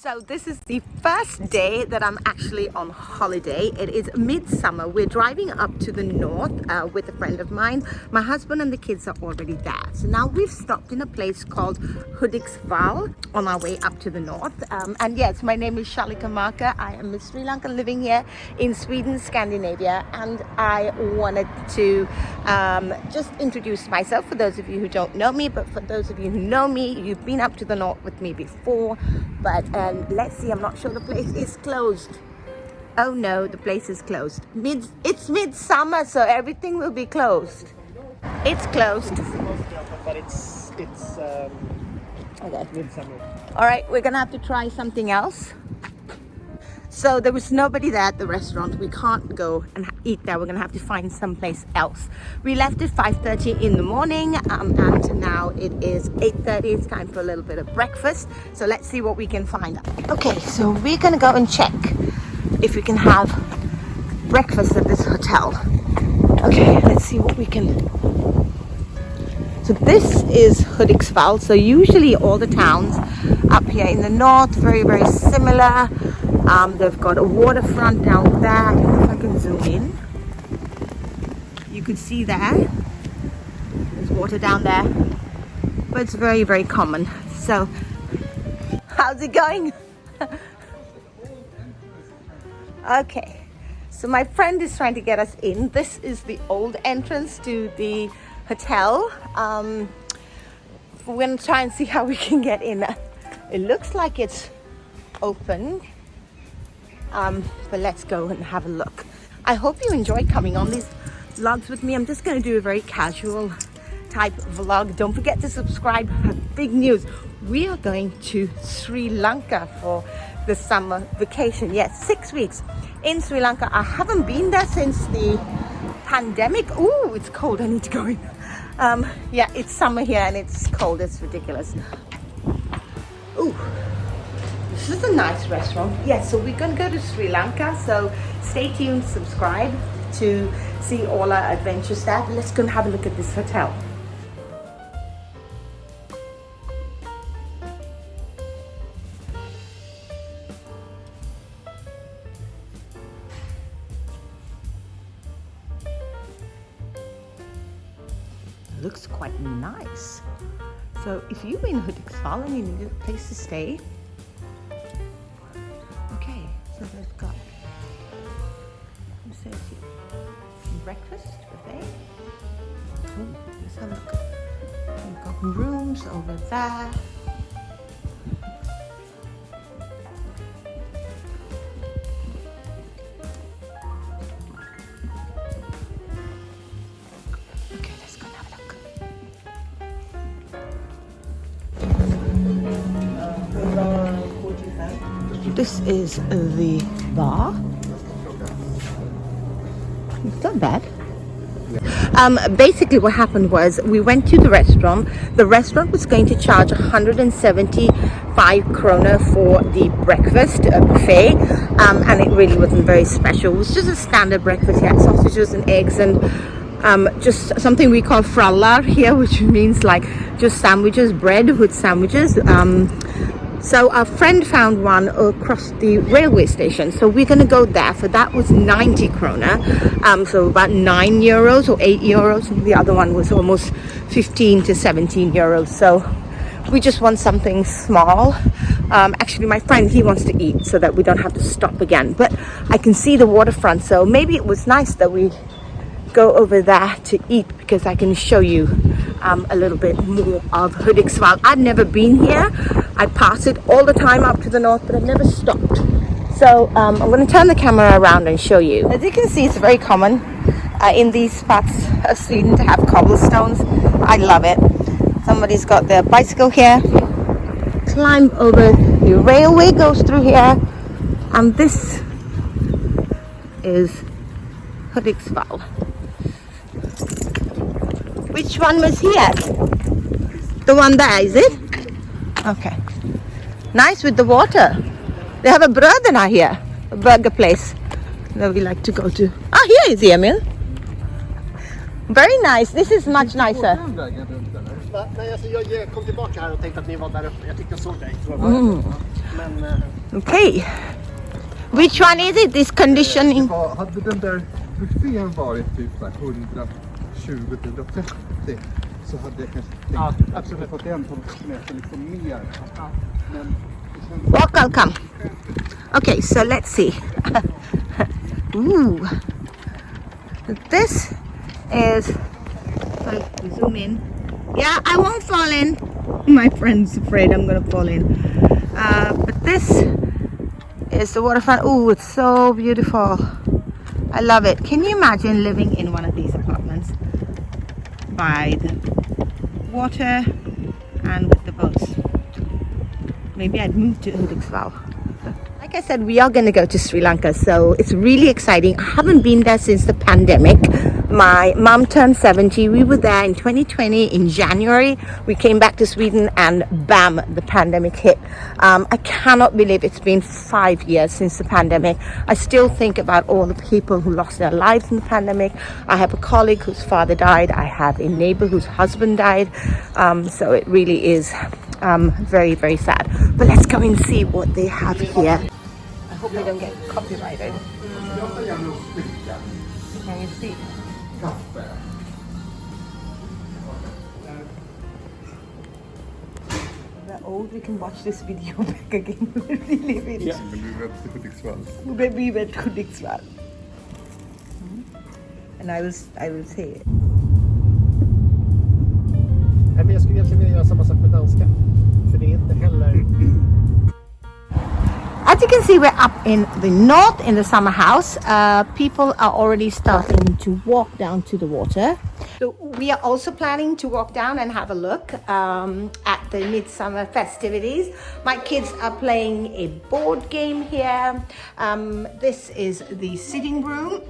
So this is the first day that I'm actually on holiday. It is midsummer. We're driving up to the north with a friend of mine. My husband and the kids are already there. So now we've stopped in a place called Hudiksvall on our way up to the north. And yes, my name is Shalika. I am a Sri Lankan living here in Sweden, Scandinavia. And I wanted to just introduce myself for those of you who don't know me. But for those of you who know me, you've been up to the north with me before. But let's see, I'm not sure the place is closed. Oh no, the place is closed. It's midsummer, so everything will be closed. It's closed. But it's Okay. midsummer. All right, we're gonna have to try something else. So there was nobody there at the restaurant. We can't go and eat there. We're gonna have to find someplace else. We left at 5:30 in the morning, and now it is 8:30. It's time for a little bit of breakfast. So let's see what we can find. Okay, so we're gonna go and check if we can have breakfast at this hotel. Okay, let's see what we can. So this is Hudiksvall. So usually all the towns up here in the north, very, very similar. They've got a waterfront down there. If I can zoom in, you could see there. There's water down there. But it's very, very common. So, how's it going? Okay. So my friend is trying to get us in. This is the old entrance to the hotel. We're going to try and see how we can get in. It looks like it's open. But let's go and have a look. I hope you enjoy coming on these vlogs with me. I'm just going to do a very casual type vlog. Don't forget to subscribe. Big news. We are going to Sri Lanka for the summer vacation. Yes, 6 weeks in Sri Lanka. I haven't been there since the pandemic. Ooh, it's cold. I need to go in. Yeah, it's summer here and it's cold. It's ridiculous. Ooh. This is a nice restaurant. Yes, so we're going to go to Sri Lanka. So stay tuned, subscribe to see all our adventure stuff. Let's go and have a look at this hotel. It looks quite nice. So if you're in Hudiksvall and you need a place to stay, so they've got breakfast buffet. Ooh, let's have a look. We've got rooms over there. Okay, let's go and have a look. This is the bar. It's not bad. Basically what happened was we went to the restaurant. The restaurant was going to charge 175 krona for the breakfast buffet, and it really wasn't very special. It was just a standard breakfast. You had sausages and eggs and just something we call frallar here, which means like just sandwiches, bread with sandwiches. So our friend found one across the railway station. So we're going to go there. For that was 90 krona. So about 9 euros or 8 euros. And the other one was almost 15 to 17 euros. So we just want something small. Actually, my friend, he wants to eat so that we don't have to stop again. But I can see the waterfront. So maybe it was nice that we go over there to eat, because I can show you a little bit more of Hudiksvall. I've never been here. I pass it all the time up to the north, but I've never stopped. So I'm going to turn the camera around and show you. As you can see, it's very common in these parts of Sweden to have cobblestones. I love it. Somebody's got their bicycle here. Climb over. The railway goes through here. And this is Hudiksvall. Which one was here? The one there, is it? Okay. Nice with the water. They have a bröderna here, a burger place that we like to go to. Ah, here is Emil. Very nice. This is much nicer. Nej, alltså jag kom tillbaka här och tänkte att ni var där uppe. Jag tyckte jag såg dig. Men Okay. Which one is it? This conditioning? Hade den där buffén varit typ 120-130 så hade jag kanske absolut fått en som mäter liksom mer. Men Welcome. Okay, so let's see. Ooh. This is, I'll zoom in. Yeah, I won't fall in. My friend's afraid I'm gonna fall in. But this is the waterfront. Oh, it's so beautiful. I love it. Can you imagine living in one of these apartments by the water and with the boats? Maybe I'd move to Hudiksvall. Like I said, we are going to go to Sri Lanka, so it's really exciting. I haven't been there since the pandemic. My mom turned 70. We were there in 2020 in January. We came back to Sweden and bam, the pandemic hit. I cannot believe it's been 5 years since the pandemic. I still think about all the people who lost their lives in the pandemic. I have a colleague whose father died. I have a neighbor whose husband died. So it really is very, very sad. But let's go and see what they have here. I hope we don't get copyrighted. Can you see? We're old, we can watch this video back again. We relive it. men du vet till Hudiksvall. We went to Hudiksvall. And I will say it. Men jag skulle egentligen vilja göra samma sak med danska. För det är inte heller... As you can see, we're up in the north in the summer house. People are already starting to walk down to the water. So we are also planning to walk down and have a look at the midsummer festivities. My kids are playing a board game here. This is the sitting room.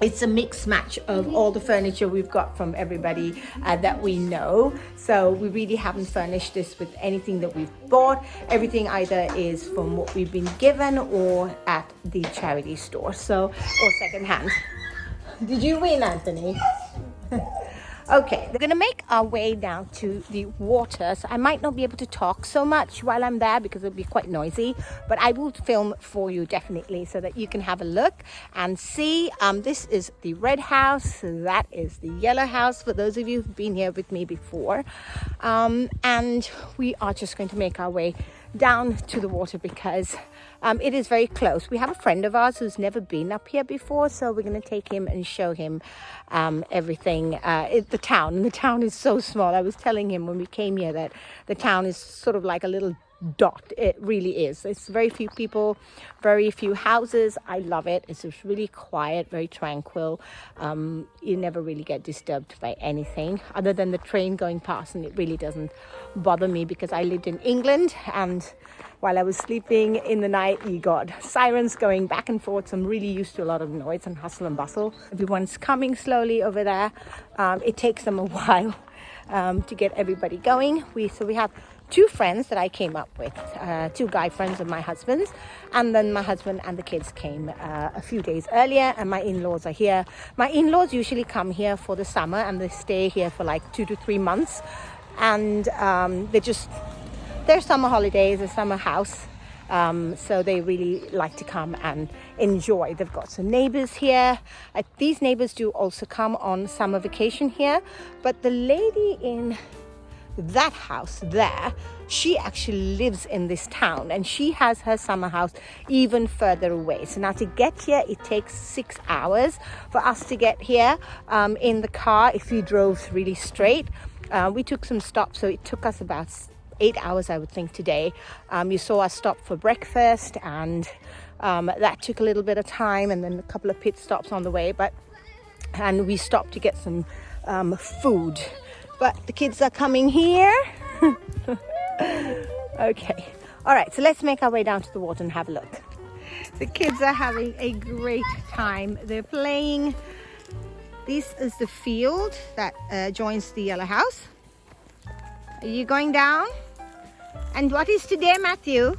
It's a mixed match of all the furniture we've got from everybody that we know. So we really haven't furnished this with anything that we've bought. Everything either is from what we've been given or at the charity store, or secondhand. Did you win, Anthony? Okay, we're gonna make our way down to the water. So I might not be able to talk so much while I'm there because it'll be quite noisy, but I will film for you definitely so that you can have a look and see. This is the red house, that is the yellow house for those of you who've been here with me before. And we are just going to make our way down to the water because it is very close. We have a friend of ours who's never been up here before, so we're going to take him and show him everything. The town is so small. I was telling him when we came here that the town is sort of like a little dot. It really is. It's very few people, very few houses. I love it. It's just really quiet, very tranquil. You never really get disturbed by anything other than the train going past, and it really doesn't bother me because I lived in England, and while I was sleeping in the night, you got sirens going back and forth. So I'm really used to a lot of noise and hustle and bustle. Everyone's coming slowly over there. It takes them a while to get everybody going. So we have two friends that I came up with, two guy friends of my husband's, and then my husband and the kids came a few days earlier, and my in-laws are here. My in-laws usually come here for the summer and they stay here for like 2 to 3 months, and their summer holidays, their summer house, so they really like to come and enjoy. They've got some neighbors here. These neighbors do also come on summer vacation here, but the lady in that house there, she actually lives in this town and she has her summer house even further away. So now to get here, it takes 6 hours for us to get here in the car if you drove really straight. We took some stops, so it took us about 8 hours, I would think, today. You saw us stop for breakfast, and that took a little bit of time, and then a couple of pit stops on the way, and we stopped to get some food. But the kids are coming here. Okay. All right, so let's make our way down to the water and have a look. The kids are having a great time. They're playing. This is the field that joins the yellow house. Are you going down? And what is today, Matthew?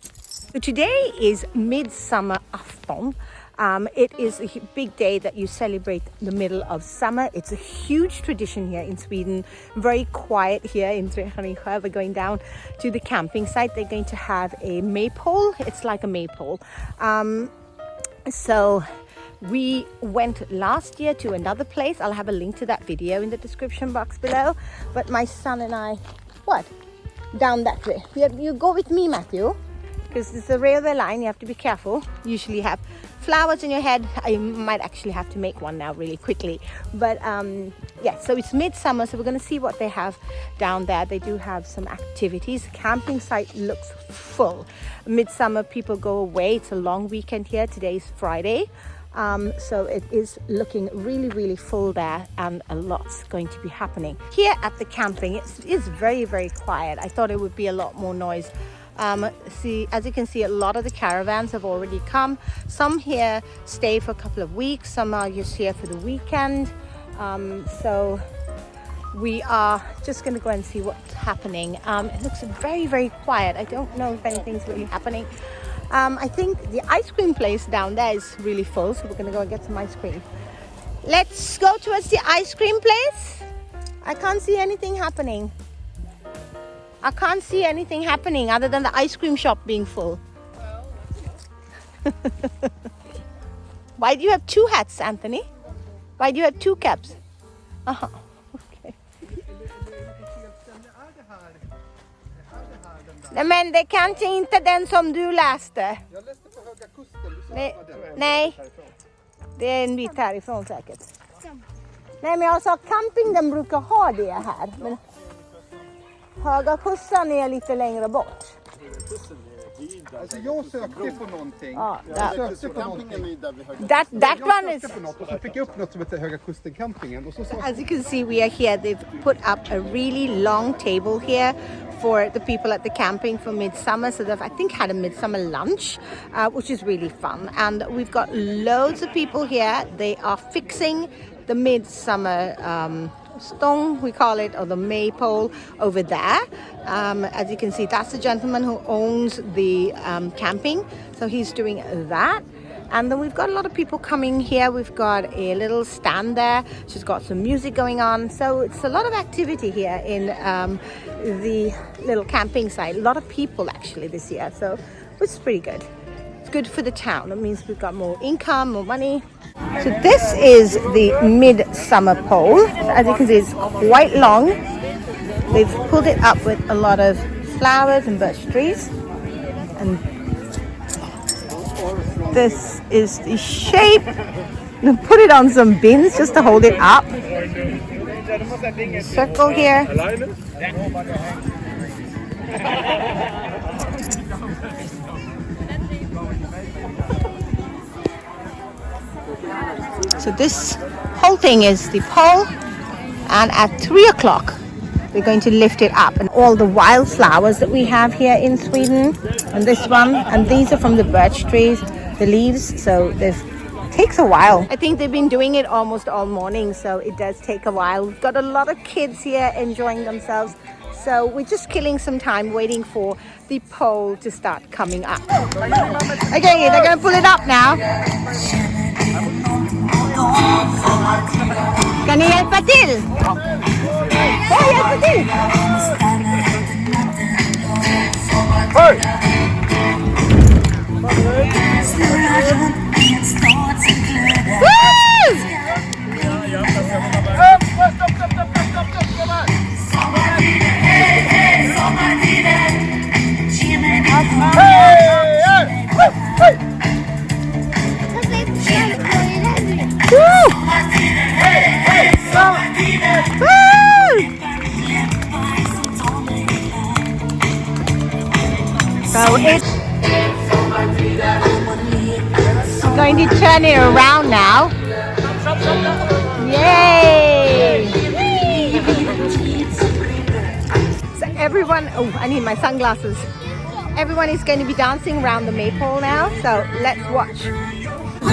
So today is Midsummer Afton. It is a big day that you celebrate the middle of summer. It's a huge tradition here in Sweden. Very quiet here in Shalika. We're going down to the camping site. They're going to have a maypole. It's like a maypole. So we went last year to another place. I'll have a link to that video in the description box below. But my son and I, what? Down that way. You go with me, Matthew, because it's a railway line. You have to be careful. Usually have flowers in your head. I might actually have to make one now really quickly. But yeah, so it's midsummer, so we're going to see what they have down there. They do have some activities. The camping site looks full. Midsummer, people go away. It's a long weekend here. Today's Friday. So it is looking really, really full there, and a lot's going to be happening. Here at the camping, it is very, very quiet. I thought it would be a lot more noise. As you can see, a lot of the caravans have already come. Some here stay for a couple of weeks. Some are just here for the weekend. So we are just going to go and see what's happening. It looks very, very quiet. I don't know if anything's really happening. I think the ice cream place down there is really full, so we're going to go and get some ice cream. Let's go towards the ice cream place. I can't see anything happening. I can't see anything happening other than the ice cream shop being full. Why do you have two hats, Anthony? Why do you have two caps? Uh-huh. Okay. Nej, men det kanske inte den som du läste. Jag läste på Höga Kusten. Du sa Nej, att det var den. nej, det är en bit härifrån säkert. Nej, men jag sa camping, den brukar ha det här. Men Höga Kusten är lite längre bort. Alltså jag sökte på någonting. Ja, Jag sökte på någonting. that Jag one is... sökte på något och så fick jag upp något som heter Höga Kusten-campingen. Och så sa As you can see, we are here. They've put up a really long table here for the people at the camping for midsummer. So they've, I think, had a midsummer lunch, which is really fun. And we've got loads of people here. They are fixing the midsummer stone, we call it, or the maypole over there. As you can see, that's the gentleman who owns the camping. So he's doing that. And then we've got a lot of people coming here. We've got a little stand there. She's got some music going on. So it's a lot of activity here in the little camping site. A lot of people actually this year. So it's pretty good. It's good for the town. It means we've got more income, more money. So this is the midsummer pole. As you can see, it's quite long. They've pulled it up with a lot of flowers and birch trees. And this is the shape. Put it on some bins just to hold it up. Circle here. So this whole thing is the pole, and at 3 o'clock we're going to lift it up, and all the wildflowers that we have here in Sweden, and this one, and these are from the birch trees, the leaves, so it takes a while. I think they've been doing it almost all morning, so it does take a while. We've got a lot of kids here enjoying themselves, so we're just killing some time waiting for the pole to start coming up. Okay, they're going to pull it up now. Ska ni hjälpa till? Ja, hjälpa till! Hej! So it's going to turn it around now. Yay! So everyone, oh, I need my sunglasses. Everyone is going to be dancing around the maypole now, so let's watch.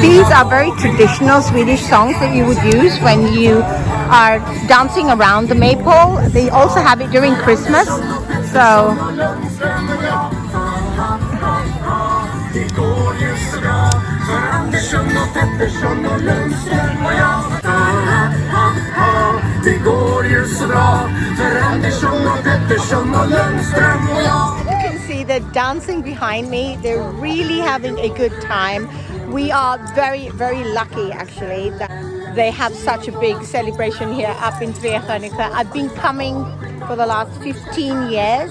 These are very traditional Swedish songs that you would use when you are dancing around the maypole. They also have it during Christmas, so... Det går ju så bra för ambition Pettersson och Lundström och jag. Det går ju så bra för Andersson och Pettersson och Lundström och jag. You can see they're dancing behind me. They're really having a good time. We are very, very lucky actually that they have such a big celebration here up in Shalika. I've been coming for the last 15 years,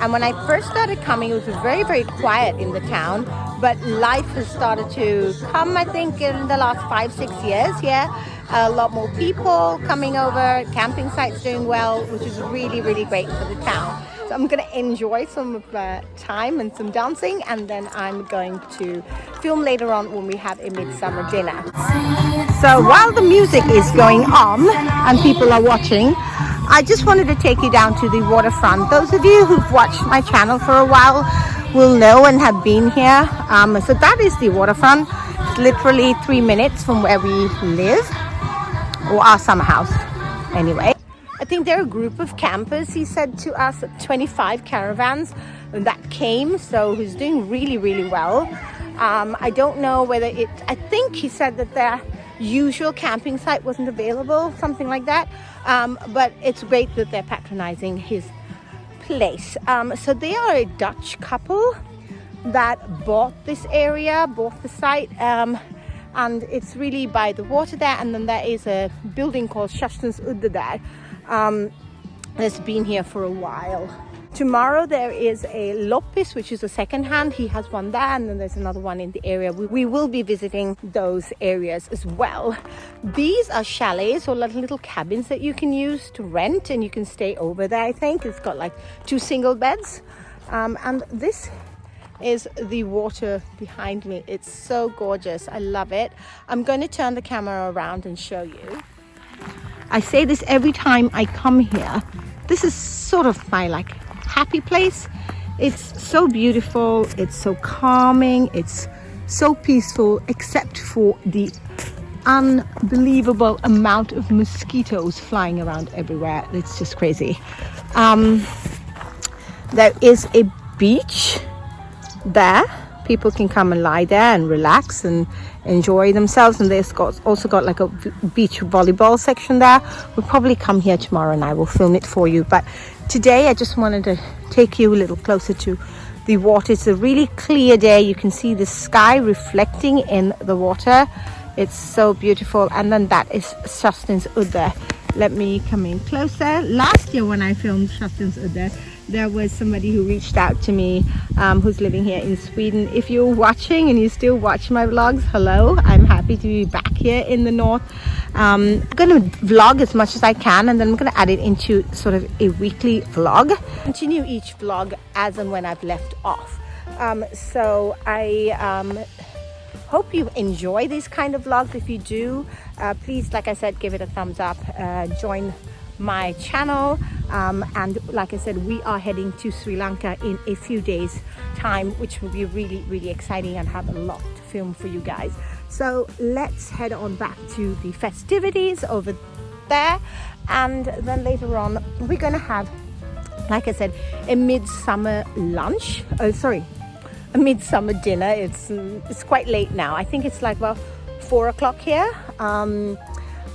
and when I first started coming it was very, very quiet in the town, but life has started to come, I think, in the last 5-6 years here. A lot more people coming over, camping sites doing well, which is really, really great for the town. So I'm going to enjoy some time and some dancing, and then I'm going to film later on when we have a midsummer dinner. So while the music is going on and people are watching, I just wanted to take you down to the waterfront. Those of you who've watched my channel for a while will know and have been here. So that is the waterfront. It's literally 3 minutes from where we live, or our summer house anyway. I think there are a group of campers, he said to us, 25 caravans that came, so he's doing really, really well. I don't know whether I think he said that their usual camping site wasn't available, something like that, but it's great that they're patronizing his place. So they are a Dutch couple that bought this area, bought the site, and it's really by the water there, and then there is a building called Shastens Udde there that's been here for a while. Tomorrow there is a loppis, which is a second hand. He has one there, and then there's another one in the area. We will be visiting those areas as well. These are chalets, or little cabins that you can use to rent, and you can stay over there. I think it's got like 2 single beds, and this is the water behind me. It's so gorgeous. I love it. I'm going to turn the camera around and show you. I say this every time I come here. This is sort of my like happy place. It's so beautiful, it's so calming, it's so peaceful, except for the unbelievable amount of mosquitoes flying around everywhere. It's just crazy. There is a beach there. People can come and lie there and relax and enjoy themselves, and there's also got like a beach volleyball section there. We'll probably come here tomorrow and I will film it for you, but today I just wanted to take you a little closer to the water. It's a really clear day. You can see the sky reflecting in the water. It's so beautiful. And then that is Shastens Udde. Let me come in closer. Last year when I filmed Shastens Udde, there was somebody who reached out to me who's living here in Sweden. If you're watching and you still watch my vlogs, hello, I'm happy to be back here in the north. I'm going to vlog as much as I can, and then I'm going to add it into sort of a weekly vlog. Continue each vlog as and when I've left off. So I hope you enjoy these kind of vlogs. If you do, please, like I said, give it a thumbs up, join my channel, and like I said, we are heading to Sri Lanka in a few days time, which will be really, really exciting and have a lot to film for you guys. So let's head on back to the festivities over there, and then later on we're gonna have, like I said, a midsummer lunch, a midsummer dinner. It's quite late now. I think it's like about 4 o'clock here.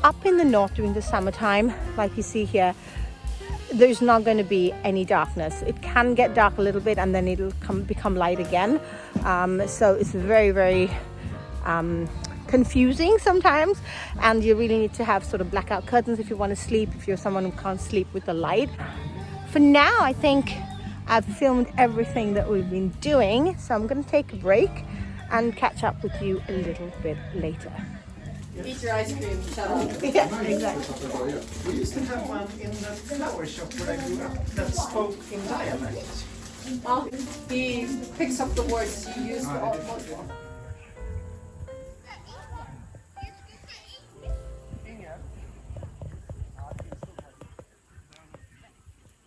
Up in the north during the summertime, like you see here, there's not going to be any darkness. It can get dark a little bit and then it'll become light again. So it's very, very confusing sometimes, and you really need to have sort of blackout curtains if you want to sleep, if you're someone who can't sleep with the light. For now, I think I've filmed everything that we've been doing, so I'm going to take a break and catch up with you a little bit later. Eat your ice cream, Shalika. Yeah, exactly. We used to have one in the flower shop where I grew up that spoke in dialect. Well, he picks up the words you use all.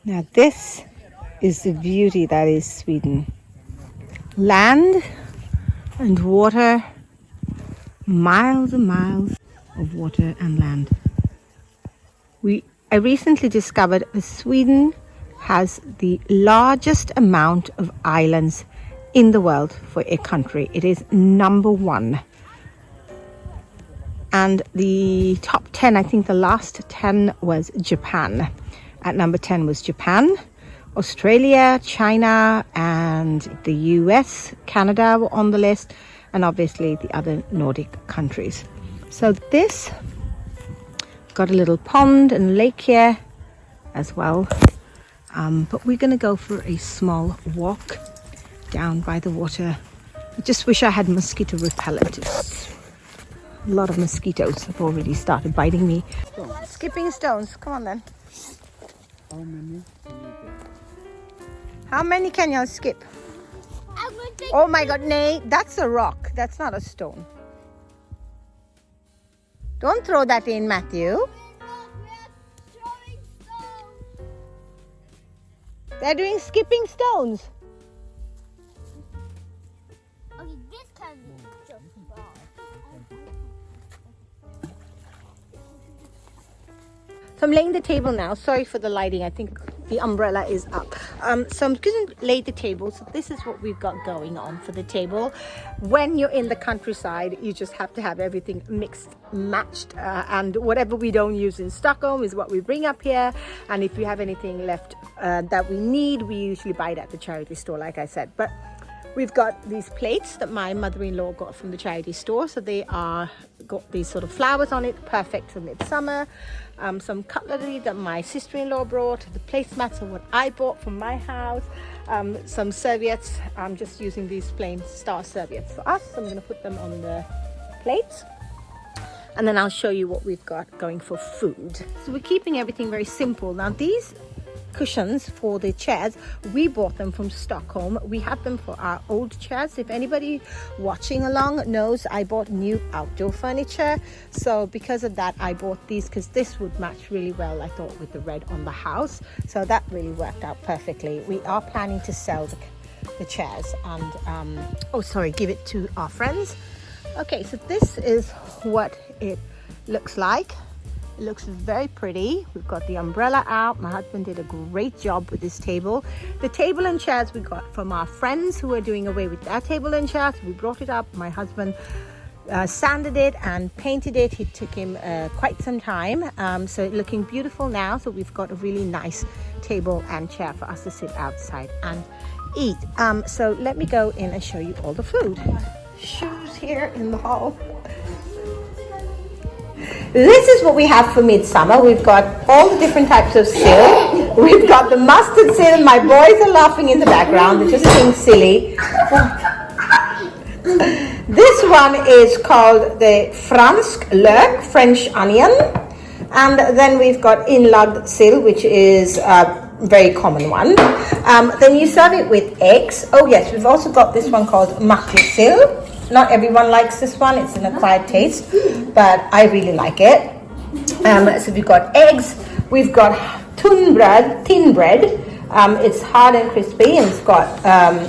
Now this is the beauty that is Sweden. Land and water, miles and miles of water and land. I recently discovered that Sweden has the largest amount of islands in the world for a country. It is number 1. And the top 10, I think the last 10 was Japan. At number 10 was Japan, Australia, China, and the US, Canada were on the list, and obviously the other Nordic countries. So this got a little pond and lake here as well. But we're going to go for a small walk down by the water. I just wish I had mosquito repellent. A lot of mosquitoes have already started biting me. Skipping stones. Come on then. How many? How many can you skip? Oh my god, Nay, that's a rock. That's not a stone. Don't throw that in, Matthew. They're doing skipping stones. Okay, this can be just wrong. So I'm laying the table now. Sorry for the lighting. I think the umbrella is up. So I'm going to lay the table. So this is what we've got going on for the table. When you're in the countryside, you just have to have everything mixed, matched. And whatever we don't use in Stockholm is what we bring up here. And if we have anything left that we need, we usually buy it at the charity store, like I said. But we've got these plates that my mother-in-law got from the charity store. So they are got these sort of flowers on it, perfect for midsummer. Some cutlery that my sister-in-law brought. The placemats are what I bought from my house. Some serviettes. I'm just using these plain star serviettes for us. So I'm going to put them on the plates. And then I'll show you what we've got going for food. So we're keeping everything very simple. Now these cushions for the chairs, we bought them from Stockholm. We have them for our old chairs. If anybody watching along knows, I bought new outdoor furniture, so because of that I bought these, because this would match really well, I thought, with the red on the house. So that really worked out perfectly. We are planning to sell the chairs and give it to our friends. Okay, so this is what it looks like. It looks very pretty. We've got the umbrella out. My husband did a great job with this table. The table and chairs we got from our friends who are doing away with their table and chairs. We brought it up. My husband sanded it and painted it. It took him quite some time. So it's looking beautiful now. So we've got a really nice table and chair for us to sit outside and eat. So let me go in and show you all the food. Shoes here in the hall. This is what we have for midsummer. We've got all the different types of sill. We've got the mustard sill. My boys are laughing in the background. They're just being silly. This one is called the fransk lök, French onion. And then we've got inlagd sill, which is a very common one. Then you serve it with eggs. Oh yes, we've also got this one called sill. Not everyone likes this one. It's an acquired taste, but I really like it. So we've got eggs. We've got thin bread. It's hard and crispy, and it's got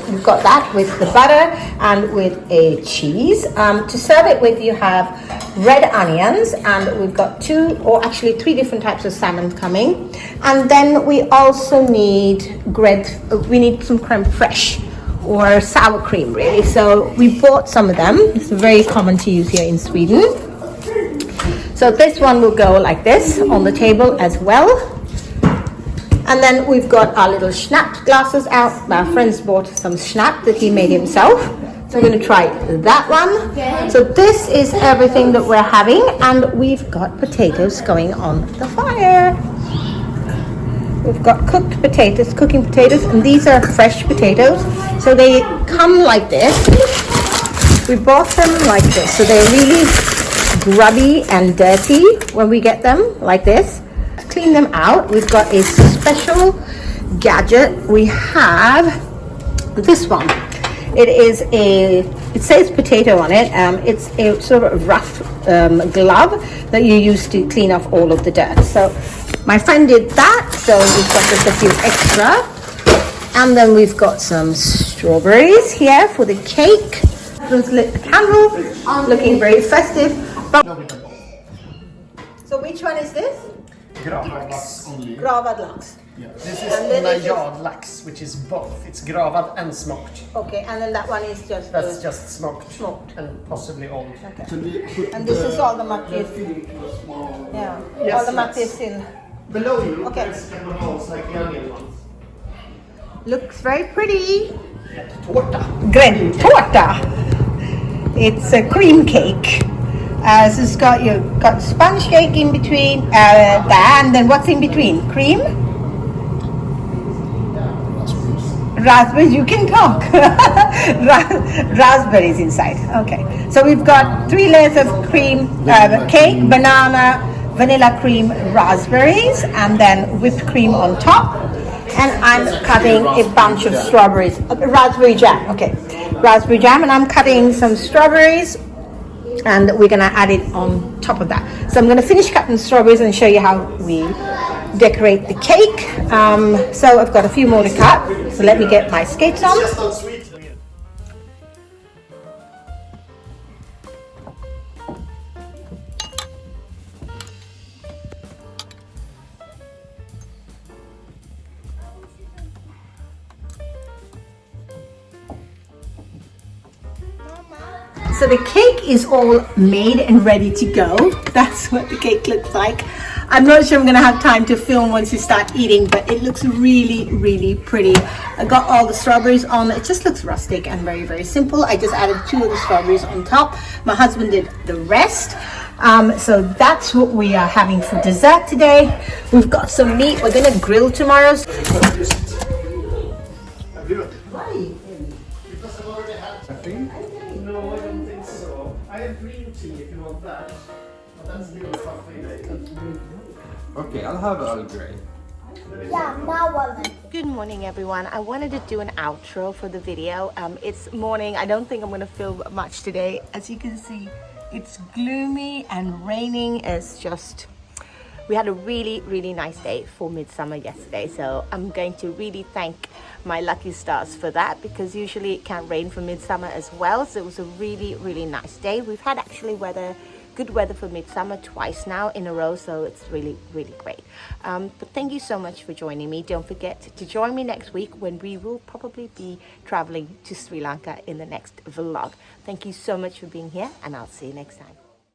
we've got that with the butter and with a cheese. To serve it with, you have red onions, and we've got 2 or actually 3 different types of salmon coming. And then we also need we need some creme fraiche, or sour cream, really. So we bought some of them. It's very common to use here in Sweden. So this one will go like this on the table as well. And then we've got our little schnapps glasses out. My friend's bought some schnapps that he made himself. So we're going to try that one. So this is everything that we're having. And we've got potatoes going on the fire. We've got cooking potatoes, and these are fresh potatoes. So they come like this. We bought them like this. So they're really grubby and dirty when we get them like this. Clean them out. We've got a special gadget. We have this one. It says potato on it. It's a sort of rough glove that you use to clean off all of the dirt. So my friend did that, so we've got just a few extra. And then we've got some strawberries here for the cake. Just lit the candle, looking very festive. So which one is this? Gravad lax only. Gravad lax. Yeah. This is And then this is- najad lax, which is both. It's gravad and smoked. Okay, and then that one is just That's just smoked. Smoked. And possibly old. okay. And this is all the makis. Yeah, Yes, all the yes. makis in. Below you, Okay. there's cabonos like the onion ones. Looks very pretty. Tårta. Torta. It's a cream cake. So it's got you've got sponge cake in between that, and then what's in between? Cream? Raspberries. You can talk. Raspberries inside. Okay. So we've got 3 layers of cream cake, banana, vanilla cream, raspberries, and then whipped cream on top. And I'm cutting a bunch of strawberries, raspberry jam. Okay, raspberry jam, and I'm cutting some strawberries, and we're gonna add it on top of that. So I'm gonna finish cutting the strawberries and show you how we decorate the cake. So I've got a few more to cut. So let me get my skates on. Just not sweet. So the cake is all made and ready to go. That's what the cake looks like. I'm not sure I'm gonna have time to film once you start eating, but it looks really, really pretty. I got all the strawberries on. It just looks rustic and very, very simple. I just added 2 of the strawberries on top. My husband did the rest. So that's what we are having for dessert today. We've got some meat. We're gonna grill tomorrow. No, I don't think so. I have green tea if you want that. But that's still coffee. Okay, I'll have Earl Grey. Yeah, now I like it. Good morning, everyone. I wanted to do an outro for the video. It's morning. I don't think I'm going to film much today. As you can see, it's gloomy and raining. We had a really, really nice day for Midsummer yesterday. So I'm going to really thank my lucky stars for that, because usually it can rain for Midsummer as well. So it was a really, really nice day. We've had actually good weather for Midsummer twice now in a row, so it's really, really great. But thank you so much for joining me. Don't forget to join me next week when we will probably be traveling to Sri Lanka in the next vlog. Thank you so much for being here, and I'll see you next time.